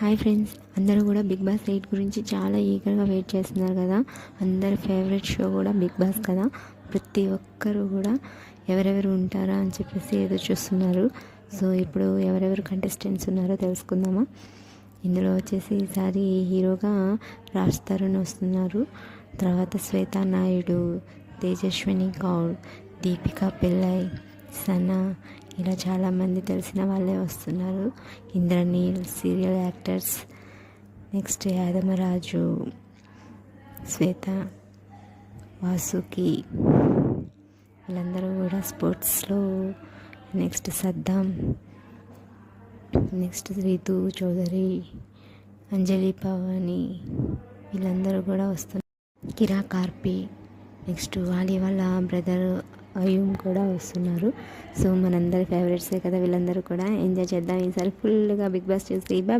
Hi friends, అందరూ కూడా big boss 8 గురించి చాలా ఈగర్గా వెయిట్ చేస్తున్నారు కదా. అందరి ఫేవరెట్ షో కూడా బిగ్ బాస్ కదా. ప్రతి ఒక్కరు కూడా ఎవరెవరు ఉంటారా అని చెప్పేసి ఏదో చూస్తున్నారు. సో ఇప్పుడు ఎవరెవరు కంటెస్టెంట్స్ ఉన్నారో తెలుసుకుందామా. ఇందులో వచ్చేసి ఈసారి హీరోగా రాజ్ తరుణ్ వస్తున్నారు. తర్వాత శ్వేతా నాయుడు, తేజస్విని గౌడ్, దీపికా పిల్లై, సనా, ఇలా చాలామంది తెలిసిన వాళ్ళే వస్తున్నారు. Indraneel serial actors, next Yadammaraju, Swetha, Vasuki, వీళ్ళందరూ కూడా స్పోర్ట్స్లో, నెక్స్ట్ సద్దాం, నెక్స్ట్ రీతు చౌదరి, అంజలి పవాని, వీళ్ళందరూ కూడా వస్తున్నారు. కిరా కార్పి, నెక్స్ట్ వాలి వాళ్ళ బ్రదర్ అయూమ్ కూడా వస్తున్నారు. సో మనందరి ఫేవరెట్సే కదా వీళ్ళందరూ కూడా. ఎంజాయ్ చేద్దాం ఈసారి ఫుల్గా బిగ్ బాస్ చూసి. Bye bye.